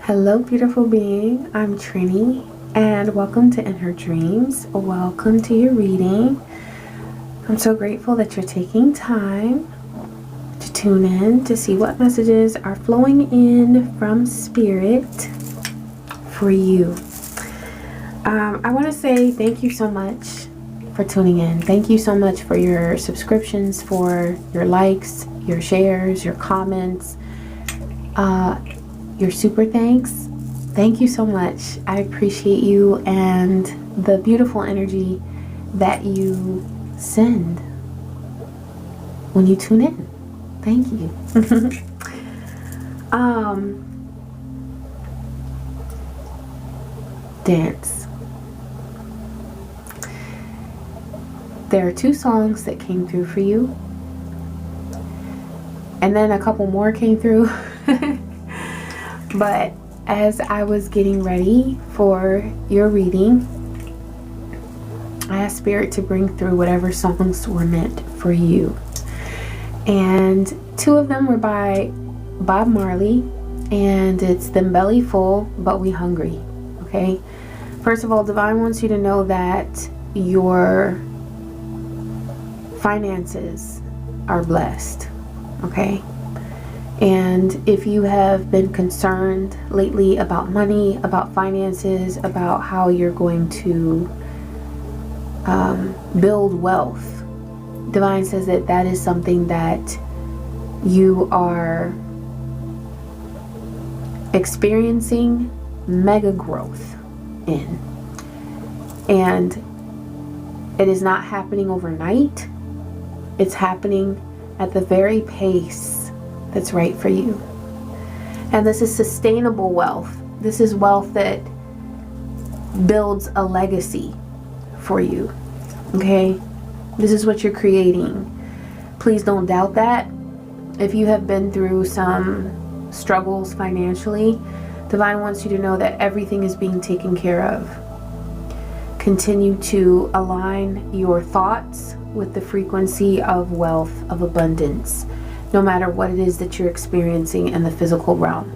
Hello, beautiful being. I'm Trini, and welcome to In Her Dreams. Welcome to your reading. I'm so grateful that you're taking time to tune in to see what messages are flowing in from Spirit for you. I want to say thank you so much for tuning in. Thank you so much for your subscriptions, for your likes, your shares, your comments, your super thanks. Thank you so much. I appreciate you and the beautiful energy that you send when you tune in. Thank you. Dance. There are 2 songs that came through for you, and then a couple more came through. But as I was getting ready for your reading, I asked Spirit to bring through whatever songs were meant for you. And 2 of them were by Bob Marley, and it's Them Belly Full, But We Hungry. Okay? First of all, Divine wants you to know that your finances are blessed. Okay? And if you have been concerned lately about money, about finances, about how you're going to build wealth, Divine says that that is something that you are experiencing mega growth in. And it is not happening overnight. It's happening at the very pace that's right for you. And this is sustainable wealth. This is wealth that builds a legacy for you. Okay? This is what you're creating. Please don't doubt that. If you have been through some struggles financially, Divine wants you to know that everything is being taken care of. Continue to align your thoughts with the frequency of wealth, of abundance, no matter what it is that you're experiencing in the physical realm.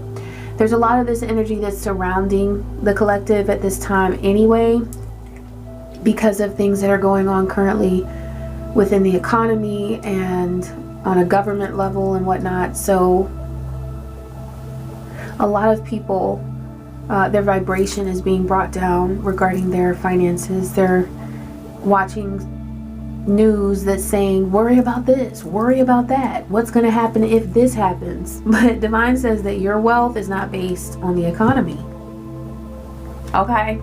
There's a lot of this energy that's surrounding the collective at this time anyway, because of things that are going on currently within the economy and on a government level and whatnot. So a lot of people, their vibration is being brought down regarding their finances. They're watching news that's saying, worry about this, worry about that. What's going to happen if this happens? But Divine says that your wealth is not based on the economy. Okay?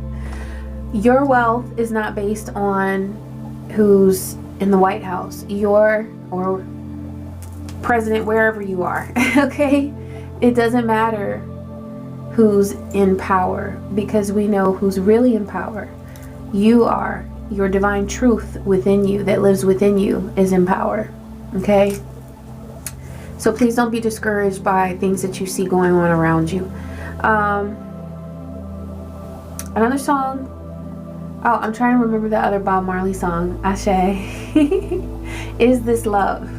Your wealth is not based on who's in the White House, or president, wherever you are. Okay? It doesn't matter who's in power, because we know who's really in power. You are. Your divine truth within you, that lives within you, is in power. Okay? So please don't be discouraged by things that you see going on around you. Another song. Oh, I'm trying to remember the other Bob Marley song. Ashe. Is This Love?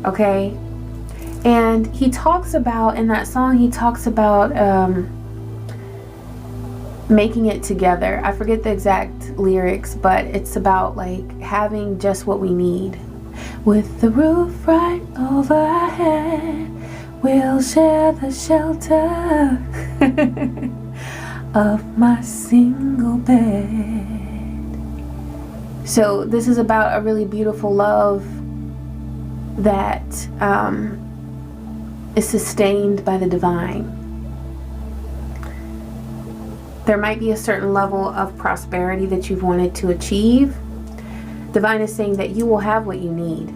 Okay? And he talks about, in that song, he talks about making it together. I forget the exact lyrics, but it's about like having just what we need. With the roof right over our head, we'll share the shelter of my single bed. So this is about a really beautiful love that is sustained by the divine. There might be a certain level of prosperity that you've wanted to achieve. Divine is saying that you will have what you need.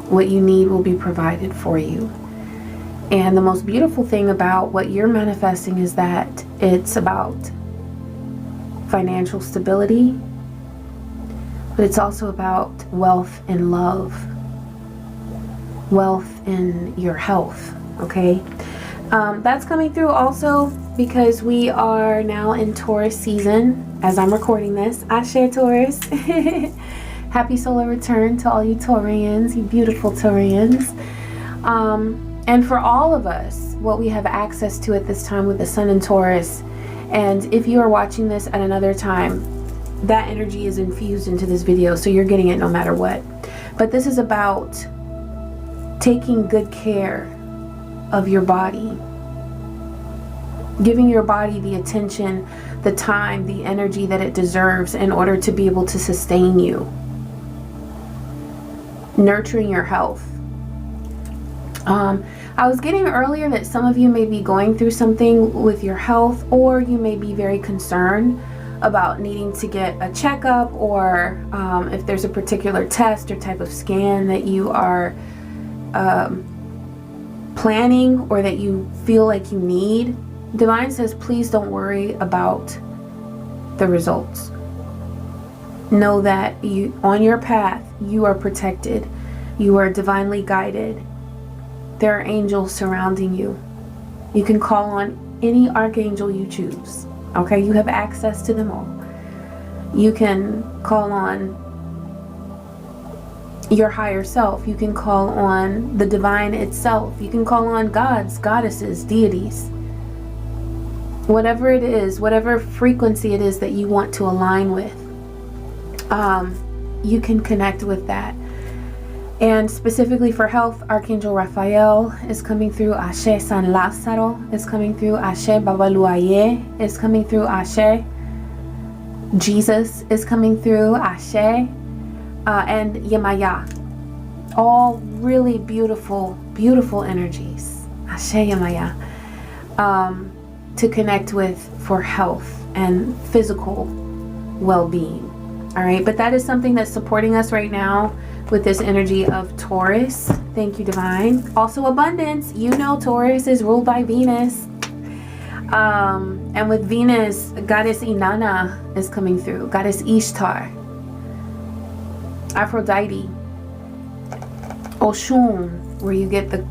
What you need will be provided for you. And the most beautiful thing about what you're manifesting is that it's about financial stability, but it's also about wealth and love. Wealth in your health, okay? That's coming through also because we are now in Taurus season as I'm recording this. Ashe Taurus. Happy solar return to all you Taurians, you beautiful Taurians. And for all of us, what we have access to at this time with the Sun in Taurus, and if you are watching this at another time, that energy is infused into this video, so you're getting it no matter what. But this is about taking good care of your body, giving your body the attention, the time, the energy that it deserves in order to be able to sustain you. Nurturing your health. I was getting earlier that some of you may be going through something with your health, or you may be very concerned about needing to get a checkup, or if there's a particular test or type of scan that you are planning or that you feel like you need. Divine says, please don't worry about the results. Know that you, on your path, you are protected. You are divinely guided. There are angels surrounding you. You can call on any archangel you choose. Okay, you have access to them all. You can call on your higher self. You can call on the divine itself. You can call on gods, goddesses, deities. Whatever it is, whatever frequency it is that you want to align with, you can connect with that. And specifically for health, Archangel Raphael is coming through. Ashe San Lázaro is coming through. Ashe Babaluaye is coming through. Ashe Jesus is coming through. Ashe and Yemaya. All really beautiful, beautiful energies. Ashe Yemaya. To connect with for health and physical well-being. All right, but that is something that's supporting us right now with this energy of Taurus. Thank you, Divine. Also abundance. You know Taurus is ruled by Venus. And with Venus, Goddess Inanna is coming through. Goddess Ishtar. Aphrodite. Oshun, where you get the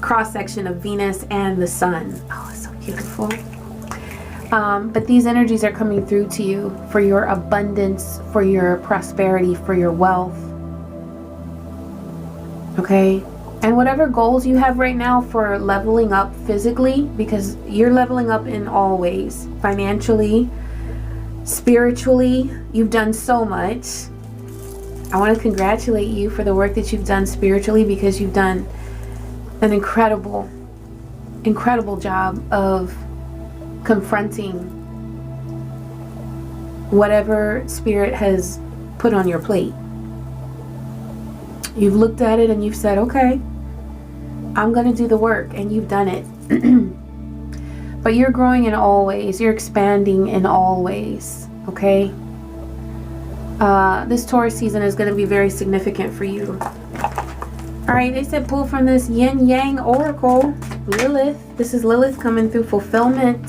cross-section of Venus and the Sun. Oh, it's so beautiful. But these energies are coming through to you for your abundance, for your prosperity, for your wealth. Okay, and whatever goals you have right now for leveling up physically, because you're leveling up in all ways, financially, spiritually, you've done so much. I want to congratulate you for the work that you've done spiritually, because you've done an incredible job of confronting whatever spirit has put on your plate. You've looked at it and you've said, okay, I'm going to do the work, and you've done it. But you're growing in all ways. You're expanding in all ways. Okay? This Taurus season is going to be very significant for you. Alright, they said pull from this yin yang oracle. Lilith. This is Lilith coming through fulfillment.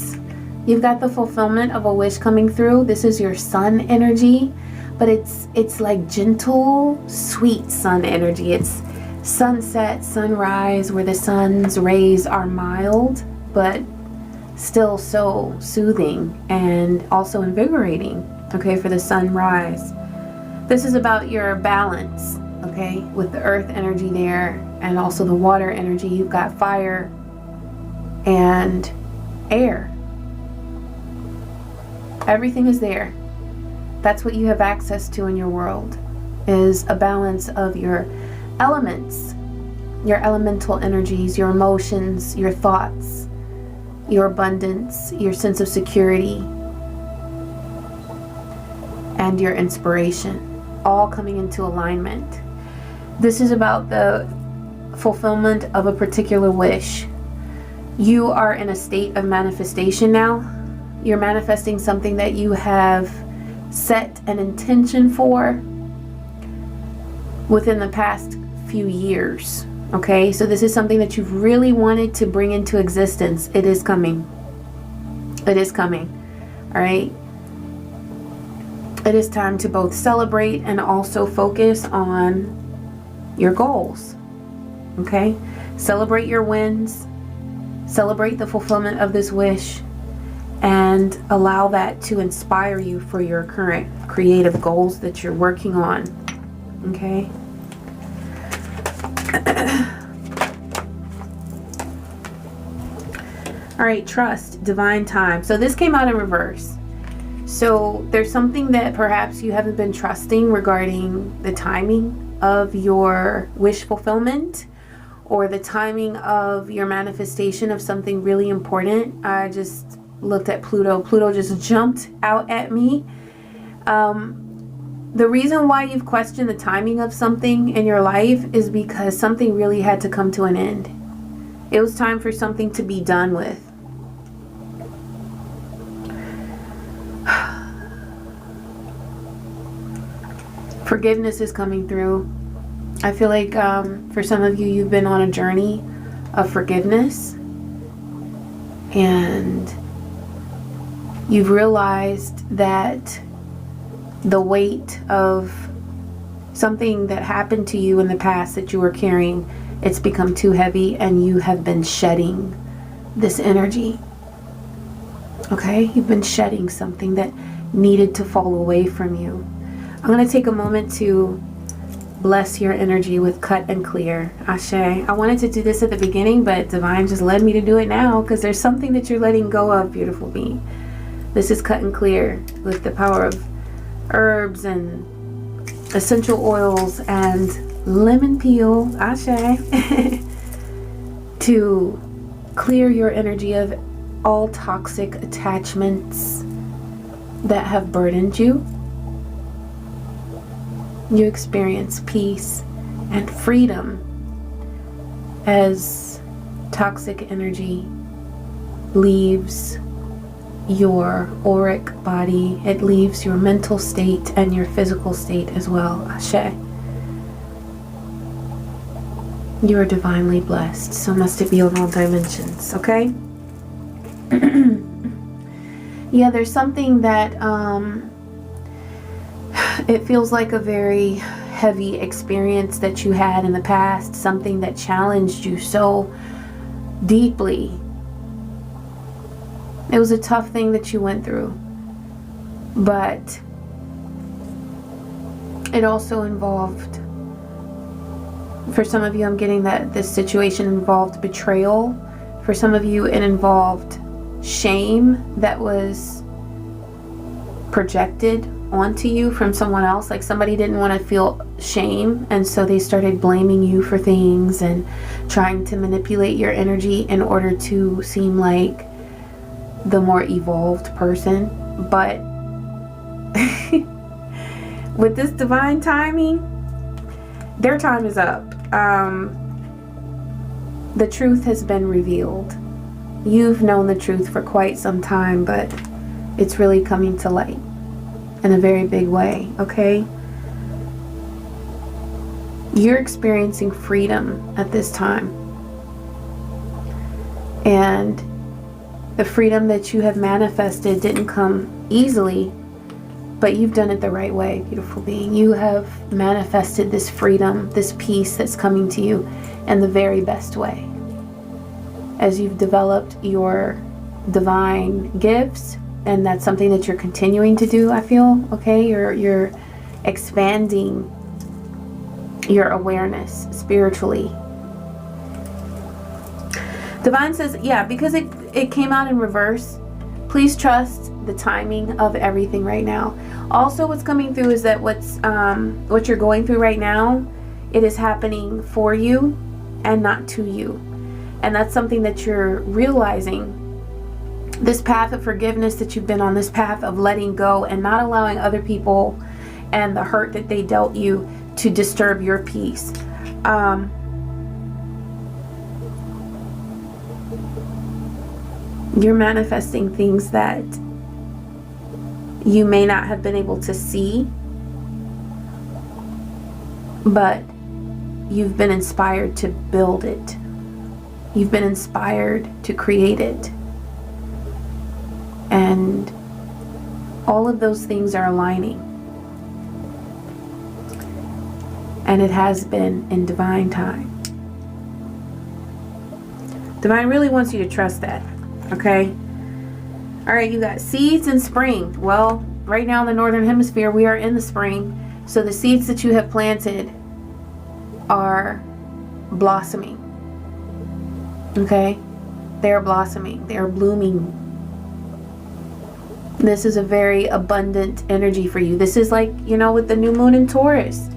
You've got the fulfillment of a wish coming through. This is your sun energy. But it's like gentle, sweet sun energy. It's sunset, sunrise, where the sun's rays are mild, but still so soothing and also invigorating, okay, for the sunrise. This is about your balance, okay, with the earth energy there and also the water energy. You've got fire and air. Everything is there. That's what you have access to in your world, is a balance of your elements, your elemental energies, your emotions, your thoughts, your abundance, your sense of security, and your inspiration, all coming into alignment. This is about the fulfillment of a particular wish. You are in a state of manifestation now. You're manifesting something that you have set an intention for within the past few years. Okay, so this is something that you've really wanted to bring into existence. It is coming. It is coming. All right. It is time to both celebrate and also focus on your goals. Okay, celebrate your wins, celebrate the fulfillment of this wish, and allow that to inspire you for your current creative goals that you're working on. Okay. All right, trust, divine time. So this came out in reverse. So there's something that perhaps you haven't been trusting regarding the timing of your wish fulfillment or the timing of your manifestation of something really important. I just looked at Pluto. Pluto just jumped out at me. The reason why you've questioned the timing of something in your life is because something really had to come to an end. It was time for something to be done with. Forgiveness is coming through. I feel like for some of you, you've been on a journey of forgiveness, and you've realized that the weight of something that happened to you in the past that you were carrying, it's become too heavy, and you have been shedding this energy. Okay? You've been shedding something that needed to fall away from you. I'm going to take a moment to bless your energy with cut and clear. Ashe. I wanted to do this at the beginning, but Divine just led me to do it now because there's something that you're letting go of, beautiful being. This is cut and clear with the power of herbs and essential oils and lemon peel, Ashe, to clear your energy of all toxic attachments that have burdened you. You experience peace and freedom as toxic energy leaves your auric body. It leaves your mental state and your physical state as well. Ashe. You are divinely blessed. So must it be on all dimensions. Okay? Yeah, there's something that it feels like a very heavy experience that you had in the past, something that challenged you so deeply. It was a tough thing that you went through, but it also involved, for some of you, I'm getting that this situation involved betrayal. For some of you, it involved shame that was projected onto you from someone else. Like somebody didn't want to feel shame, and so they started blaming you for things and trying to manipulate your energy in order to seem like the more evolved person. But with this divine timing, their time is up. The truth has been revealed. You've known the truth for quite some time, but it's really coming to light in a very big way, okay? You're experiencing freedom at this time. And the freedom that you have manifested didn't come easily, but you've done it the right way, beautiful being. You have manifested this freedom, this peace that's coming to you in the very best way. As you've developed your divine gifts, and that's something that you're continuing to do, I feel, okay? You're expanding your awareness spiritually. Divine says, yeah, because it came out in reverse, please trust the timing of everything right now. Also, what's coming through is that what you're going through right now, it is happening for you and not to you. And that's something that you're realizing. This path of forgiveness that you've been on, this path of letting go and not allowing other people and the hurt that they dealt you to disturb your peace. You're manifesting things that you may not have been able to see, but you've been inspired to build it. You've been inspired to create it. And all of those things are aligning. And it has been in divine time. Divine really wants you to trust that. Okay? Alright, you got seeds in spring. Well, right now in the northern hemisphere, we are in the spring. So the seeds that you have planted are blossoming. Okay? They are blossoming. They are blooming. This is a very abundant energy for you. This is like, you know, with the new moon in Taurus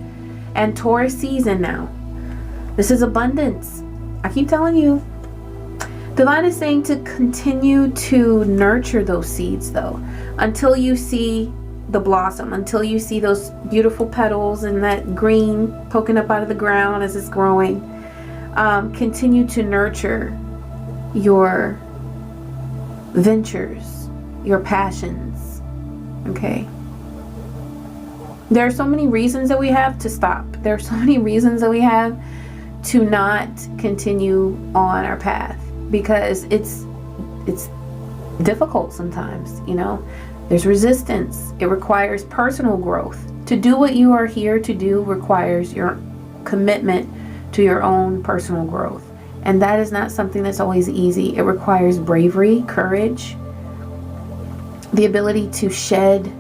and Taurus season now. This is abundance. I keep telling you. Divine is saying to continue to nurture those seeds though, until you see the blossom, until you see those beautiful petals and that green poking up out of the ground as it's growing. Continue to nurture your ventures, your passions. Okay. There are so many reasons that we have to stop. There are so many reasons that we have to not continue on our path, because it's difficult sometimes, you know. There's resistance. It requires personal growth. To do what you are here to do requires your commitment to your own personal growth. And that is not something that's always easy. It requires bravery, courage, the ability to shed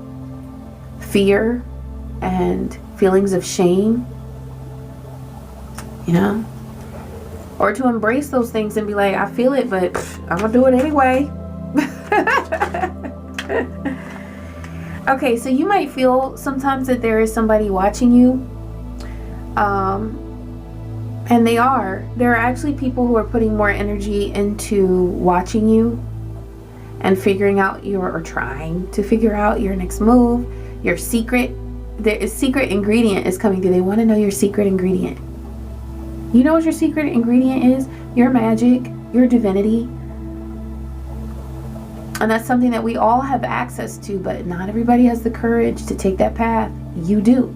fear and feelings of shame, you know, or to embrace those things and be like, I feel it, but I'm gonna do it anyway. Okay, so you might feel sometimes that there is somebody watching you, and there are actually people who are putting more energy into watching you and figuring out or trying to figure out your next move, your secret. The secret ingredient is coming through. They want to know your secret ingredient. You know what your secret ingredient is? Your magic, your divinity. And that's something that we all have access to, but not everybody has the courage to take that path. You do.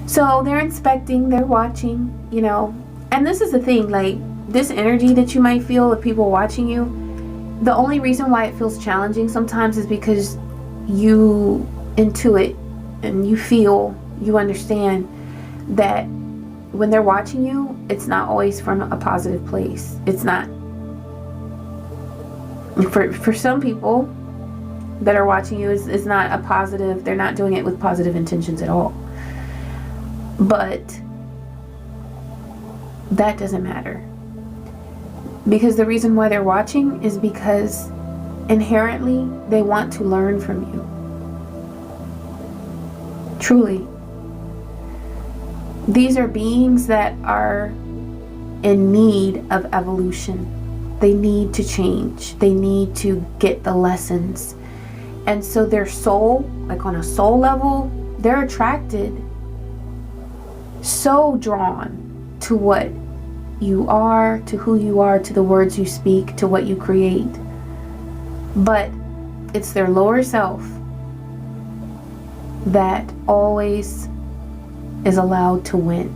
So they're inspecting, they're watching, you know. And this is the thing, like this energy that you might feel of people watching you, the only reason why it feels challenging sometimes is because you intuit and you feel, you understand that when they're watching you, it's not always from a positive place. It's not. For some people that are watching you, it's not a positive, they're not doing it with positive intentions at all. But that doesn't matter. Because the reason why they're watching is because inherently they want to learn from you. Truly. These are beings that are in need of evolution. They need to change. They need to get the lessons. And so their soul, like on a soul level, they're attracted, so drawn to what you are, to who you are, to the words you speak, to what you create. But it's their lower self that always is allowed to win.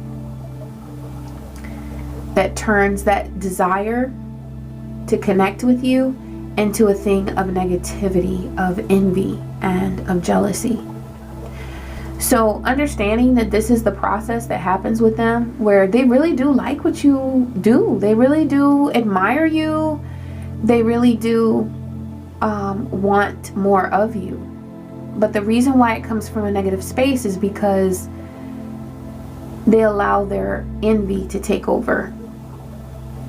That turns that desire to connect with you into a thing of negativity, of envy, and of jealousy. So understanding that this is the process that happens with them, where they really do like what you do. They really do admire you. They really do want more of you. But the reason why it comes from a negative space is because they allow their envy to take over.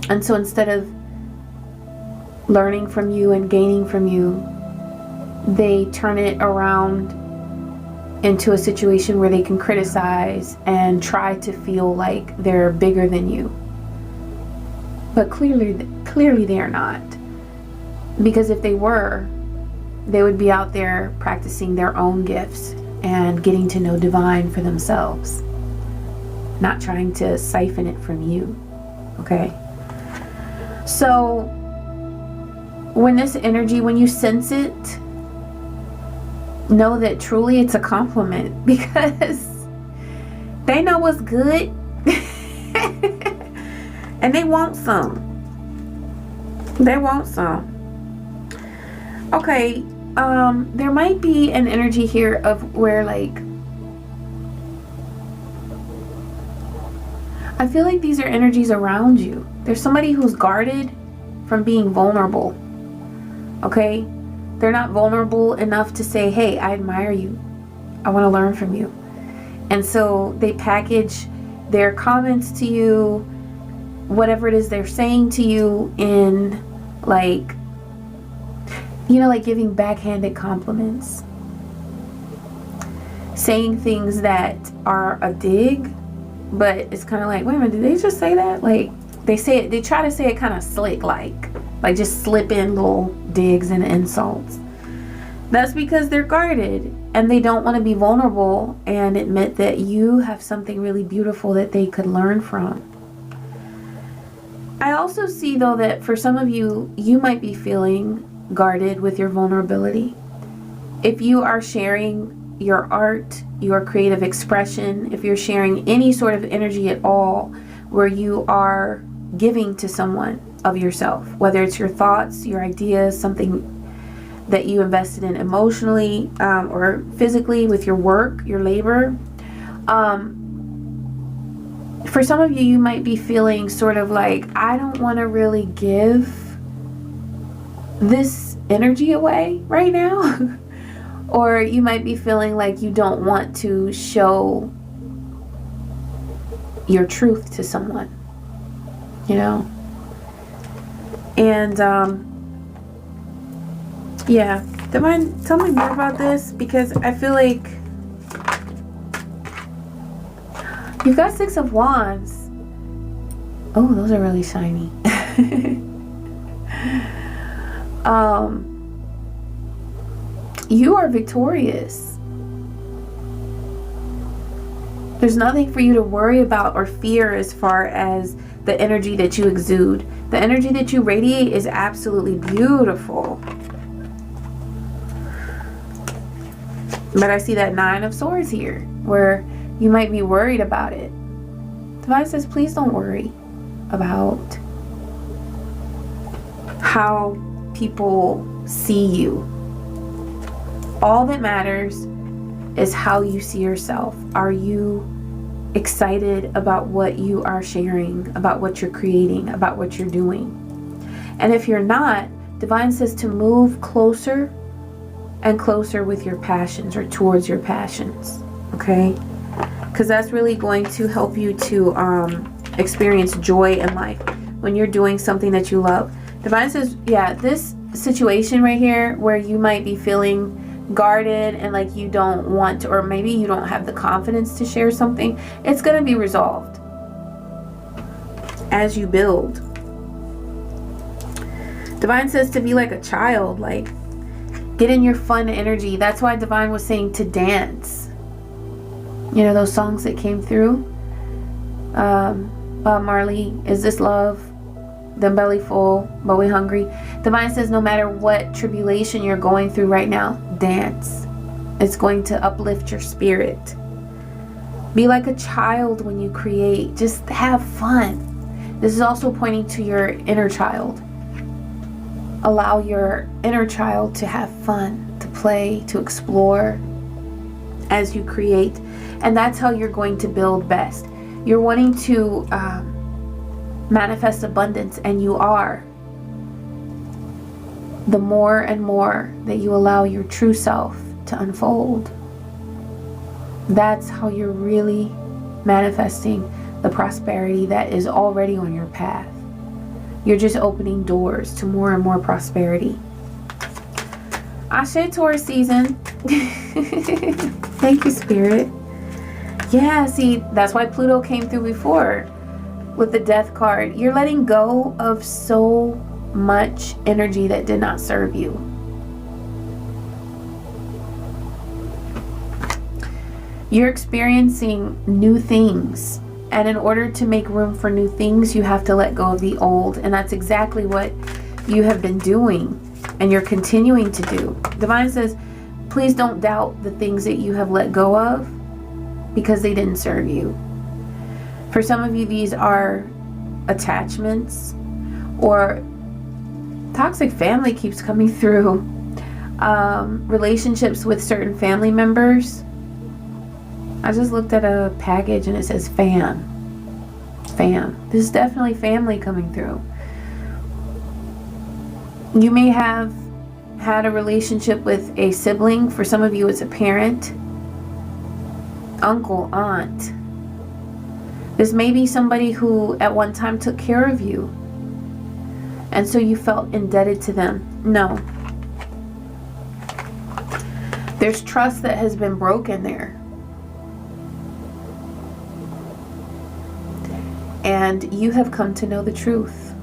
And so instead of learning from you and gaining from you, they turn it around into a situation where they can criticize and try to feel like they're bigger than you. But clearly they are not. Because if they were, they would be out there practicing their own gifts and getting to know divine for themselves, not trying to siphon it from you. Okay? So when this energy, when you sense it, know that truly it's a compliment, because they know what's good and they want some. They want some. Okay, there might be an energy here of where, like, I feel like these are energies around you. There's somebody who's guarded from being vulnerable. Okay? They're not vulnerable enough to say, hey, I admire you. I want to learn from you. And so they package their comments to you whatever it is they're saying to you in, like, you know, like giving backhanded compliments, saying things that are a dig, but it's kind of like, wait a minute, did they just say that? Like, they say it, they try to say it kind of slick, like just slip in little digs and insults. That's because they're guarded and they don't want to be vulnerable and admit that you have something really beautiful that they could learn from. I also see, though, that for some of you, you might be feeling guarded with your vulnerability. If you are sharing your art, your creative expression, if you're sharing any sort of energy at all where you are giving to someone of yourself, whether it's your thoughts, your ideas, something that you invested in emotionally or physically with your work, your labor. For some of you, you might be feeling sort of like, I don't want to really give this energy away right now. Or you might be feeling like you don't want to show your truth to someone, you know? And yeah, Divine, tell me more about this, because I feel like you've got 6 of Wands. Oh, those are really shiny. You are victorious. There's nothing for you to worry about or fear as far as the energy that you exude. The energy that you radiate is absolutely beautiful. But I see that 9 of Swords here, where you might be worried about it. Divine says, please don't worry about how people see you. All that matters is how you see yourself. Are you excited about what you are sharing, about what you're creating, about what you're doing? And if you're not, Divine says to move closer and closer with your passions, or towards your passions, okay? Because that's really going to help you to experience joy in life when you're doing something that you love. Divine says, yeah, this situation right here where you might be feeling guarded and like you don't want to, or maybe you don't have the confidence to share something, it's going to be resolved as you build. Divine says to be like a child, like get in your fun energy. That's why Divine was saying to dance. You know, those songs that came through, Bob Marley, Is This Love, Them Belly Full, But We Hungry. Divine says no matter what tribulation you're going through right now, dance. It's going to uplift your spirit. Be like a child when you create. Just have fun. This is also pointing to your inner child. Allow your inner child to have fun, to play, to explore as you create. And that's how you're going to build best. You're wanting to manifest abundance, and you are. The more and more that you allow your true self to unfold, that's how you're really manifesting the prosperity that is already on your path. You're just opening doors to more and more prosperity. Ashe Taurus season. Thank you, Spirit. Yeah, see, that's why Pluto came through before with the Death card. You're letting go of so much energy that did not serve you. You're experiencing new things. And in order to make room for new things, you have to let go of the old. And that's exactly what you have been doing. And you're continuing to do. Divine says, please don't doubt the things that you have let go of, because they didn't serve you. For some of you, these are attachments, or toxic family keeps coming through. Relationships with certain family members. I just looked at a package and it says fam. This is definitely family coming through. You may have had a relationship with a sibling. For some of you, it's a parent, uncle, aunt. This may be somebody who at one time took care of you, and so you felt indebted to them. No. There's trust that has been broken there. And you have come to know the truth.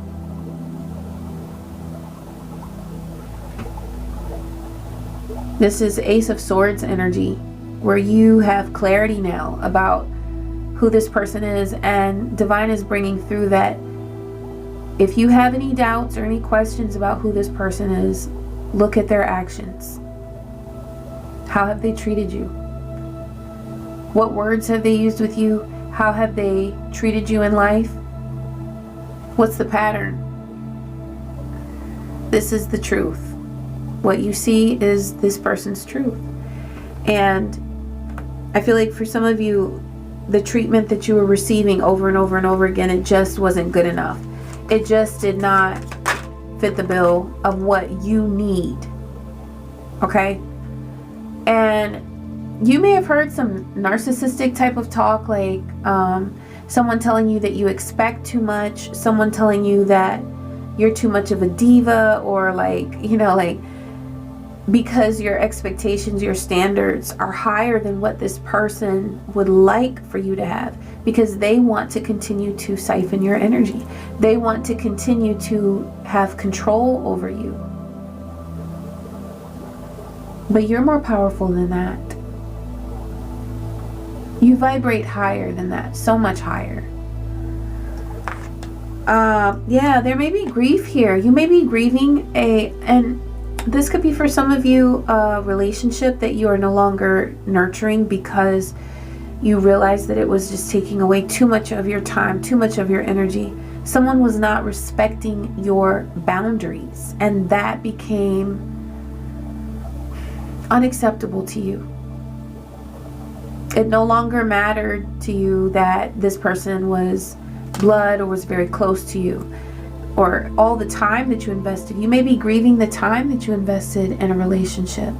This is Ace of Swords energy, where you have clarity now about who this person is, and Divine is bringing through that if you have any doubts or any questions about who this person is, look at their actions. How have they treated you? What words have they used with you? How have they treated you in life? What's the pattern? This is the truth. What you see is this person's truth. And I feel like for some of you, the treatment that you were receiving over and over and over again, it just wasn't good enough. It just did not fit the bill of what you need. Okay? And you may have heard some narcissistic type of talk, like someone telling you that you expect too much, someone telling you that you're too much of a diva, or like, you know, like because your expectations, your standards are higher than what this person would like for you to have, because they want to continue to siphon your energy. They want to continue to have control over you. But you're more powerful than that. You vibrate higher than that, so much higher. Yeah, there may be grief here. You may be grieving and this could be for some of you, a relationship that you are no longer nurturing because you realize that it was just taking away too much of your time, too much of your energy. Someone was not respecting your boundaries, and that became unacceptable to you. It no longer mattered to you that this person was blood or was very close to you, or all the time that you invested. You may be grieving the time that you invested in a relationship.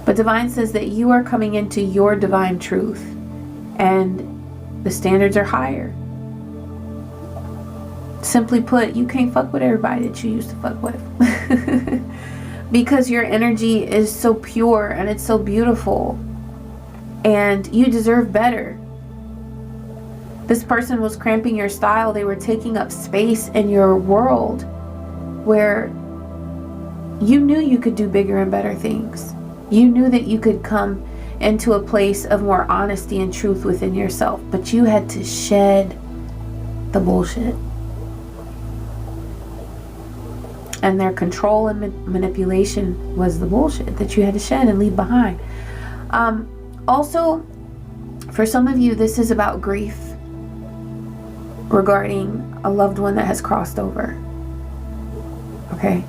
But Divine says that you are coming into your divine truth, and the standards are higher. Simply put, you can't fuck with everybody that you used to fuck with. Because your energy is so pure and it's so beautiful, and you deserve better. This person was cramping your style. They were taking up space in your world where you knew you could do bigger and better things. You knew that you could come into a place of more honesty and truth within yourself, but you had to shed the bullshit. And their control and manipulation was the bullshit that you had to shed and leave behind. Also, for some of you, this is about grief regarding a loved one that has crossed over. Okay?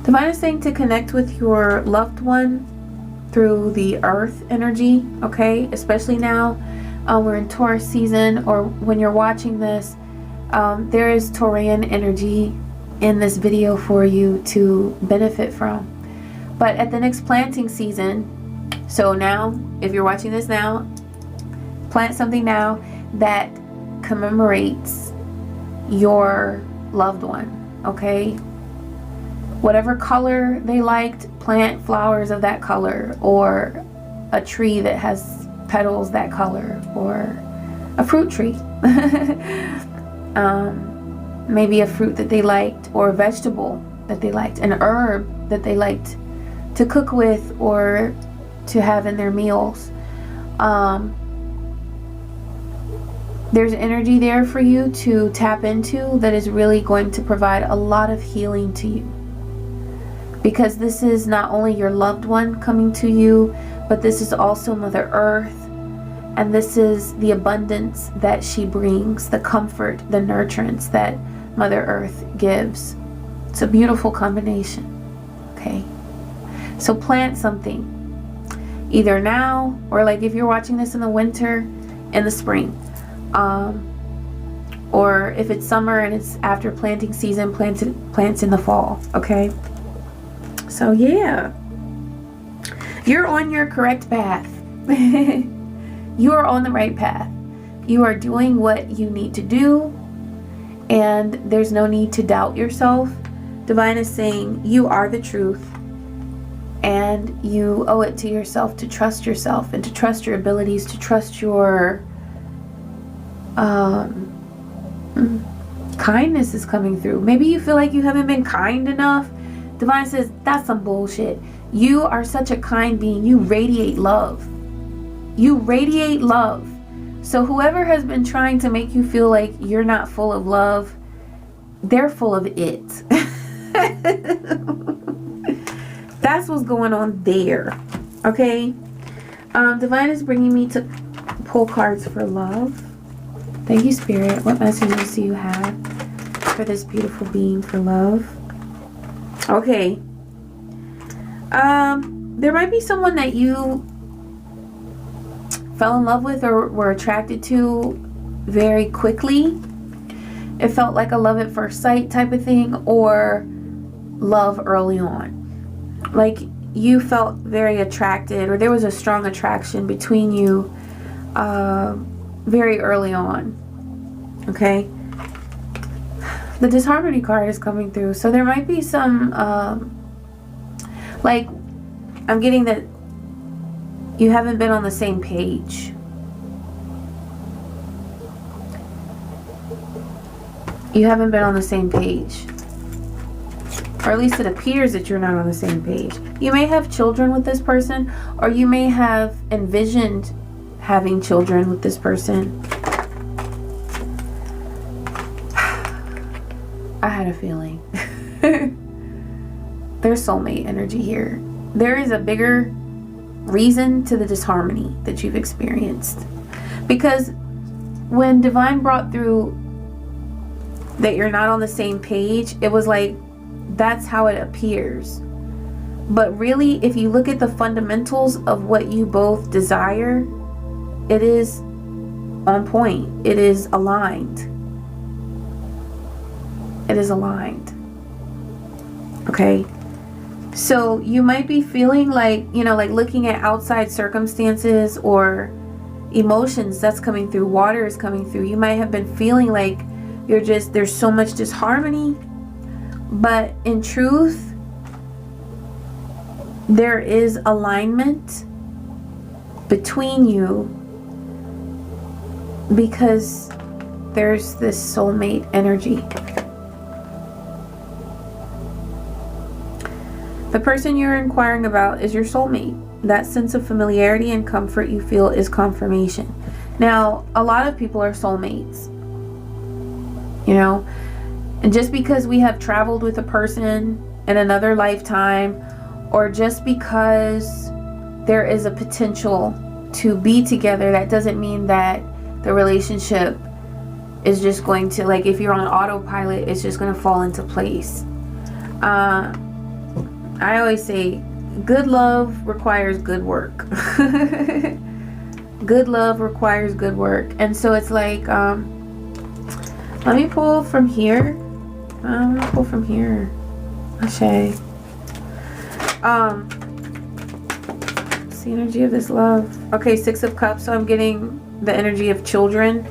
Divine is saying to connect with your loved one through the earth energy, okay? Especially now, we're in Taurus season, or when you're watching this, there is Taurian energy in this video for you to benefit from. But at the next planting season, so now, if you're watching this now, plant something now that commemorates your loved one, okay? Whatever color they liked, plant flowers of that color, or a tree that has petals that color, or a fruit tree. Maybe a fruit that they liked, or a vegetable that they liked, an herb that they liked to cook with or to have in their meals. There's energy there for you to tap into that is really going to provide a lot of healing to you. Because this is not only your loved one coming to you, but this is also Mother Earth. And this is the abundance that she brings, the comfort, the nurturance that Mother Earth gives. It's a beautiful combination. Okay? So plant something. Either now, or like if you're watching this in the winter, in the spring. Or if it's summer and it's after planting season, plant in the fall. Okay? So yeah, you're on your correct path. You are on the right path. You are doing what you need to do, and there's no need to doubt yourself. Divine is saying you are the truth, and you owe it to yourself to trust yourself and to trust your abilities, to trust your kindness is coming through. Maybe you feel like you haven't been kind enough. Divine says that's some bullshit. You are such a kind being. You radiate love. You radiate love. So whoever has been trying to make you feel like you're not full of love, they're full of it. That's what's going on there. Okay. Divine is bringing me to pull cards for love. Thank you, Spirit. What messages do you have for this beautiful being for love? Okay. There might be someone that you fell in love with or were attracted to very quickly. It felt like a love at first sight type of thing, or love early on. Like you felt very attracted, or there was a strong attraction between you very early on. Okay. The disharmony card is coming through. So there might be some like I'm getting that you haven't been on the same page. You haven't been on the same page. Or at least it appears that you're not on the same page. You may have children with this person, or you may have envisioned having children with this person. I had a feeling. There's soulmate energy here. There is a bigger reason to the disharmony that you've experienced. Because when Divine brought through that you're not on the same page, it was like, that's how it appears. But really, if you look at the fundamentals of what you both desire, it is on point. It is aligned. It is aligned. Okay? So you might be feeling like, you know, like looking at outside circumstances or emotions that's coming through, water is coming through. You might have been feeling like you're just, there's so much disharmony. But in truth, there is alignment between you because there's this soulmate energy. The person you're inquiring about is your soulmate. That sense of familiarity and comfort you feel is confirmation. Now, a lot of people are soulmates, you know, and just because we have traveled with a person in another lifetime, or just because there is a potential to be together, that doesn't mean that the relationship is just going to, like, if you're on autopilot, it's just going to fall into place. I always say good love requires good work. Good love requires good work. And so it's like, let me pull from here. I'm gonna pull from here. Ashe. It's the energy of this love. Okay, 6 of Cups. So I'm getting the energy of children.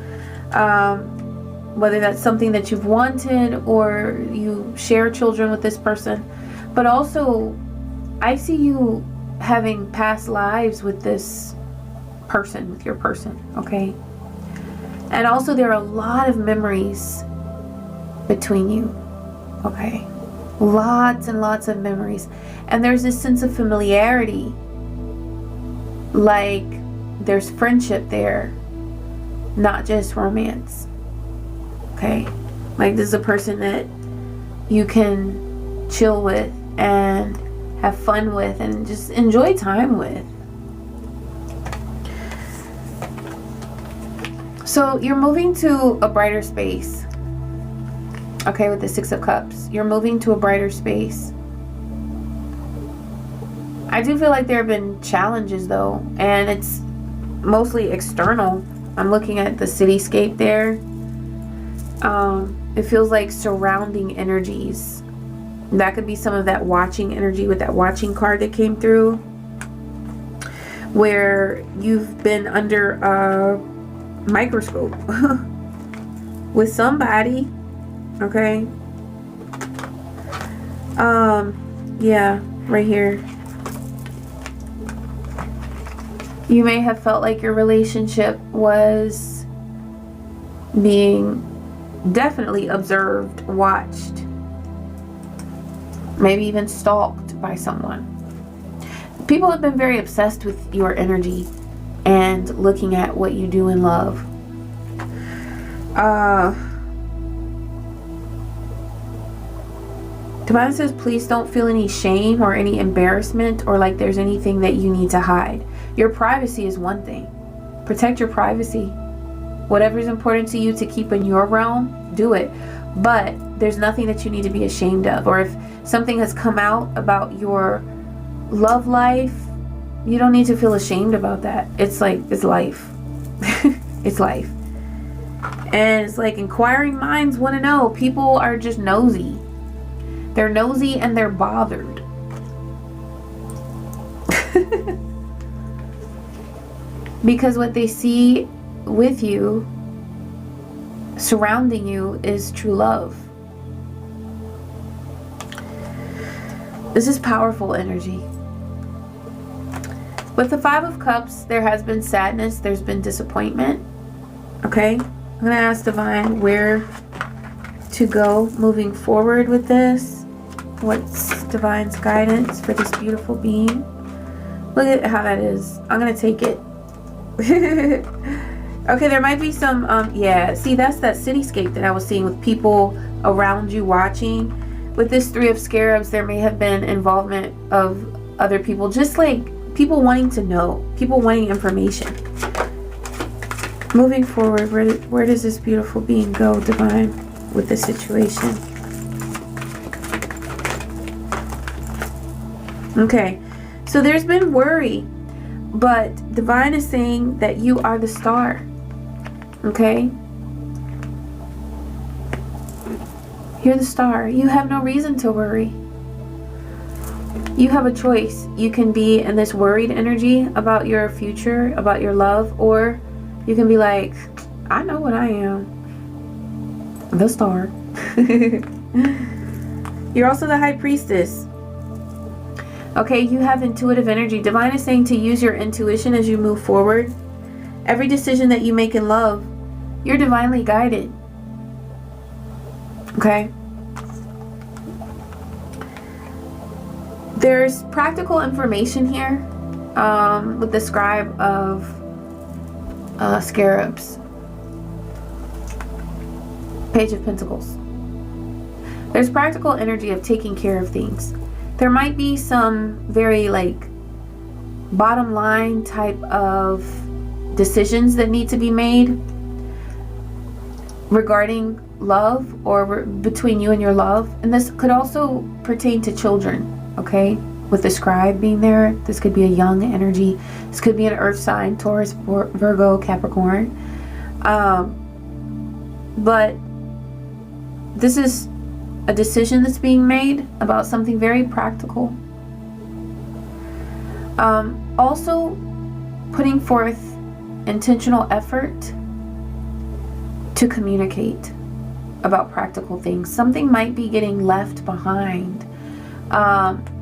Whether that's something that you've wanted or you share children with this person. But also, I see you having past lives with this person, with your person, okay? And also there are a lot of memories between you, okay? Lots and lots of memories. And there's this sense of familiarity. Like there's friendship there, not just romance, okay? Like this is a person that you can chill with and have fun with and just enjoy time with. So you're moving to a brighter space. Okay, with the 6 of Cups. You're moving to a brighter space. I do feel like there have been challenges though, and it's mostly external. I'm looking at the cityscape there. It feels like surrounding energies That could be some of that watching energy with that watching card that came through, where you've been under a microscope with somebody. Okay. Yeah, right here. You may have felt like your relationship was being definitely observed, watched, maybe even stalked by someone. People have been very obsessed with your energy and looking at what you do in love. Divine says, please don't feel any shame or any embarrassment or like there's anything that you need to hide. Your privacy is one thing. Protect your privacy. Whatever is important to you to keep in your realm, do it. But there's nothing that you need to be ashamed of. Or if something has come out about your love life, you don't need to feel ashamed about that. It's like, it's life. It's life. And it's like inquiring minds want to know. People are just nosy. They're nosy and they're bothered. Because what they see with you, surrounding you, is true love. This is powerful energy. With the Five of Cups, there has been sadness, there's been disappointment. Okay? I'm going to ask Divine where to go moving forward with this. What's Divine's guidance for this beautiful being? Look at how that is. I'm going to take it. Okay, there might be some, yeah, see, that's that cityscape that I was seeing with people around you watching. With this Three of Scarabs, there may have been involvement of other people, just like people wanting to know, people wanting information. Moving forward, where does this beautiful being go, Divine, with this situation? Okay, so there's been worry. But Divine is saying that you are the star. Okay? You're the star. You have no reason to worry. You have a choice. You can be in this worried energy about your future, about your love, or you can be like, I know what I am. The star. You're also the High Priestess. Okay, you have intuitive energy. Divine is saying to use your intuition as you move forward. Every decision that you make in love, you're divinely guided. Okay? There's practical information here with the Scribe of Scarabs. Page of Pentacles. There's practical energy of taking care of things. There might be some very like bottom line type of decisions that need to be made regarding love or between you and your love. And this could also pertain to children, okay? With the Scribe being there, this could be a young energy. This could be an earth sign, Taurus, Virgo, Capricorn. But this is a decision that's being made about something very practical. Also putting forth intentional effort to communicate about practical things. Something might be getting left behind.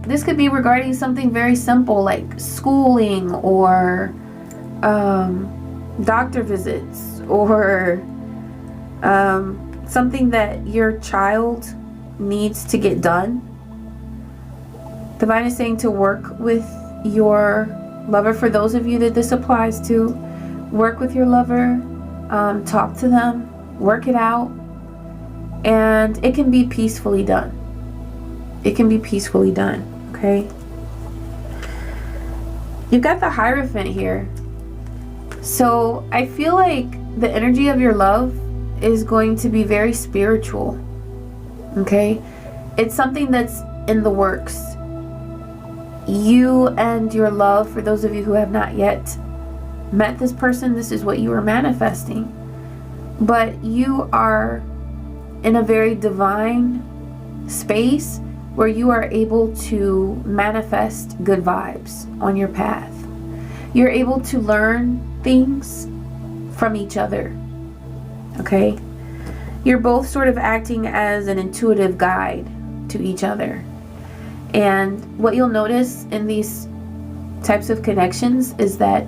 This could be regarding something very simple like schooling or doctor visits or something that your child needs to get done. Divine is saying to work with your lover. For those of you that this applies to, work with your lover, talk to them, work it out, and it can be peacefully done. It can be peacefully done, okay? You've got the Hierophant here. So I feel like the energy of your love is going to be very spiritual. Okay, it's something that's in the works. You and your love, for those of you who have not yet met this person, this is what you are manifesting. But you are in a very divine space where you are able to manifest good vibes on your path. You're able to learn things from each other. Okay? You're both sort of acting as an intuitive guide to each other. And what you'll notice in these types of connections is that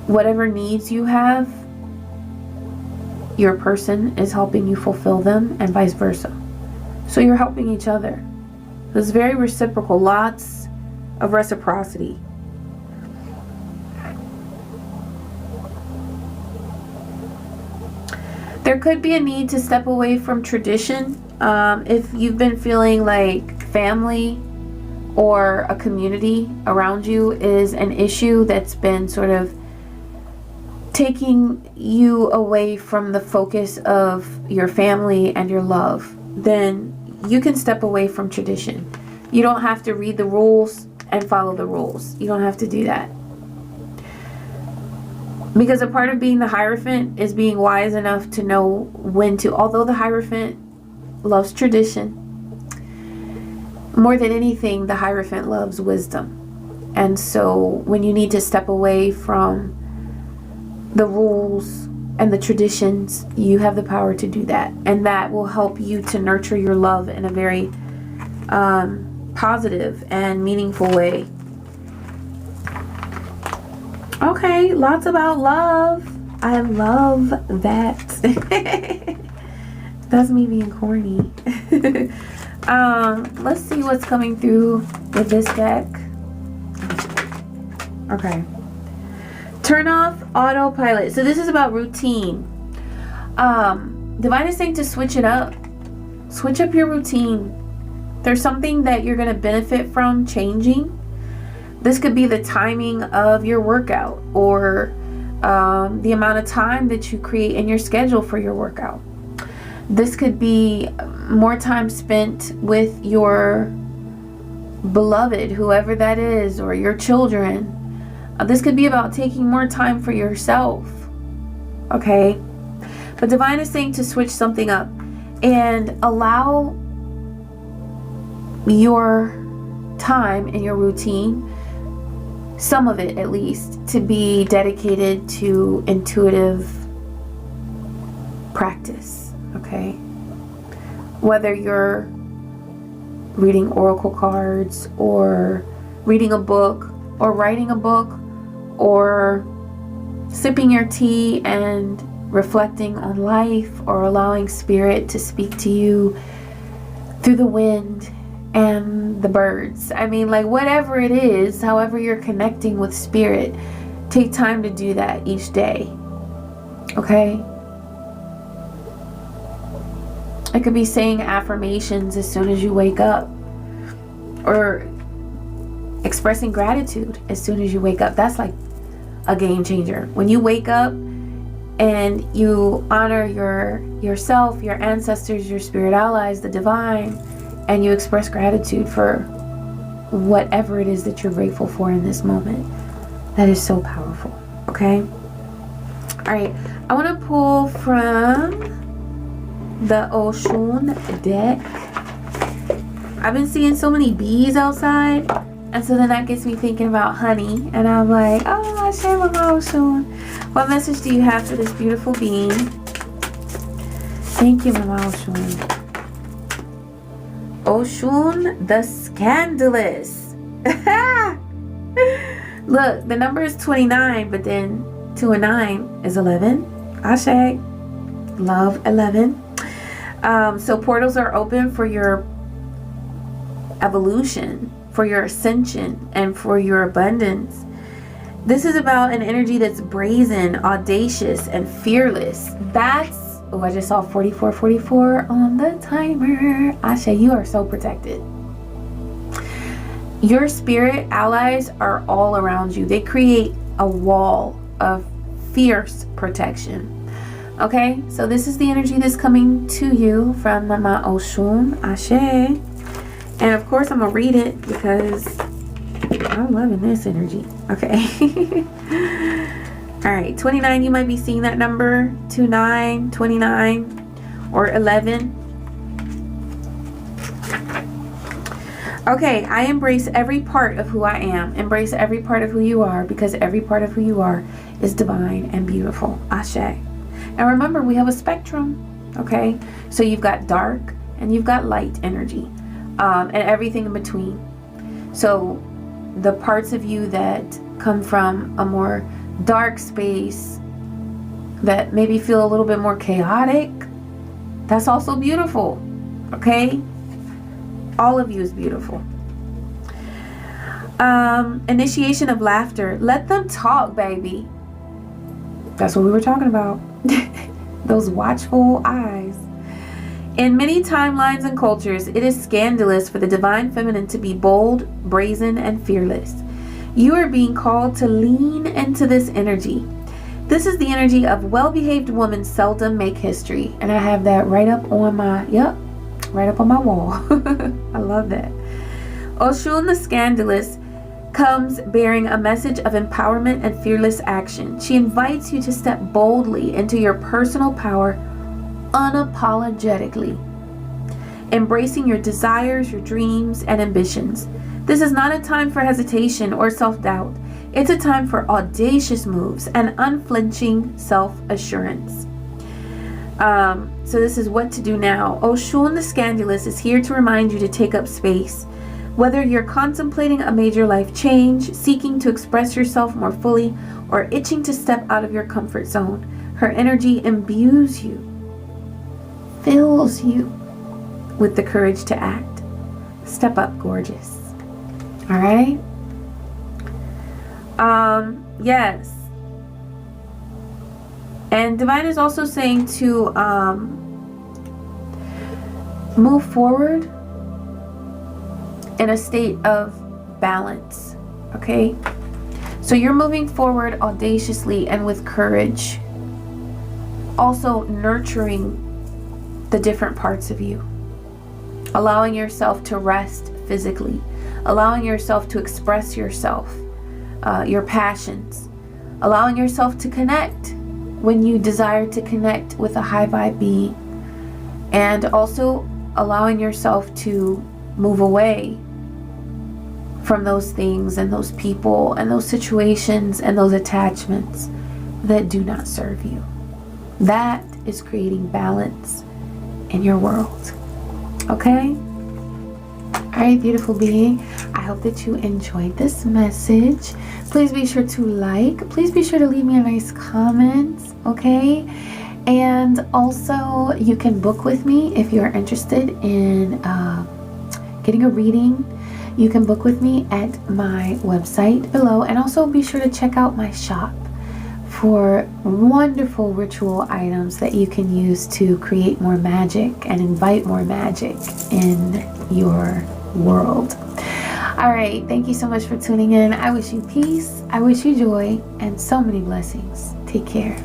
whatever needs you have, your person is helping you fulfill them, and vice versa. So you're helping each other. It's very reciprocal, lots of reciprocity. There could be a need to step away from tradition. If you've been feeling like family or a community around you is an issue that's been sort of taking you away from the focus of your family and your love, then you can step away from tradition. You don't have to read the rules and follow the rules. You don't have to do that. Because a part of being the Hierophant is being wise enough to know when to, although the Hierophant loves tradition, more than anything, the Hierophant loves wisdom. And so when you need to step away from the rules and the traditions, you have the power to do that. And that will help you to nurture your love in a very positive and meaningful way. Okay, lots about love. I love that. That's me being corny. Let's see what's coming through with this deck. Okay. Turn off autopilot. So this is about routine. Divine is saying to switch it up. Switch up your routine. There's something that you're going to benefit from changing. This could be the timing of your workout, or the amount of time that you create in your schedule for your workout. This could be more time spent with your beloved, whoever that is, or your children. This could be about taking more time for yourself. Okay? But Divine is saying to switch something up and allow your time and your routine, some of it at least, to be dedicated to intuitive practice. Okay? Whether you're reading oracle cards, or reading a book, or writing a book, or sipping your tea and reflecting on life, or allowing spirit to speak to you through the wind and the birds. I mean, like, whatever it is, however you're connecting with spirit, take time to do that each day. Okay? It could be saying affirmations as soon as you wake up, or expressing gratitude as soon as you wake up. That's like a game changer. When you wake up and you honor yourself, your ancestors, your spirit allies, the divine, and you express gratitude for whatever it is that you're grateful for in this moment, that is so powerful. Okay? All right. I want to pull from the Oshun deck. I've been seeing so many bees outside, and so then that gets me thinking about honey, and I'm like, oh, I share my Oshun. What message do you have for this beautiful being? Thank you, Mama Oshun. Oshun the Scandalous. Look, the number is 29, but then 2 and 9 is 11. Ashe. Love 11. So portals are open for your evolution, for your ascension, and for your abundance. This is about an energy that's brazen, audacious, and fearless. That's, oh, I just saw 4444 on the timer. Ashe, you are so protected. Your spirit allies are all around you. They create a wall of fierce protection. Okay, so this is the energy that's coming to you from Mama Oshun. Ashe. And of course, I'm going to read it because I'm loving this energy. Okay. All right. 29, you might be seeing that number. 29, 29, or 11. Okay, I embrace every part of who I am. Embrace every part of who you are, because every part of who you are is divine and beautiful. Ashe. And remember, we have a spectrum. Okay, so you've got dark and you've got light energy, and everything in between. So the parts of you that come from a more dark space, that maybe feel a little bit more chaotic, that's also beautiful. Okay, all of you is beautiful. Initiation of laughter. Let them talk, baby. That's what we were talking about. Those watchful eyes. In many timelines and cultures, it is scandalous for the divine feminine to be bold, brazen, and fearless. You are being called to lean into this energy. This is the energy of well-behaved women seldom make history. And I have that right up on my, right up on my wall. I love that. Oshun the Scandalous comes bearing a message of empowerment and fearless action. She invites you to step boldly into your personal power unapologetically, embracing your desires, your dreams, and ambitions. This is not a time for hesitation or self-doubt. It's a time for audacious moves and unflinching self-assurance. So this is what to do now. Oshun the Scandalous is here to remind you to take up space. Whether you're contemplating a major life change, seeking to express yourself more fully, or itching to step out of your comfort zone, her energy imbues you, fills you with the courage to act. Step up, gorgeous. All right? Yes. And Divine is also saying to move forward in a state of balance. Okay? So you're moving forward audaciously and with courage. Also nurturing the different parts of you. Allowing yourself to rest physically. Allowing yourself to express yourself, your passions. Allowing yourself to connect when you desire to connect with a high vibe being. And also allowing yourself to move away from those things and those people and those situations and those attachments that do not serve you. That is creating balance in your world. Okay? Alright, beautiful being. I hope that you enjoyed this message. Please be sure to like. Please be sure to leave me a nice comment. Okay? And also, you can book with me if you're interested in getting a reading. You can book with me at my website below. And also be sure to check out my shop for wonderful ritual items that you can use to create more magic and invite more magic in your world. All right, thank you so much for tuning in. I wish you peace, I wish you joy, and so many blessings. Take care.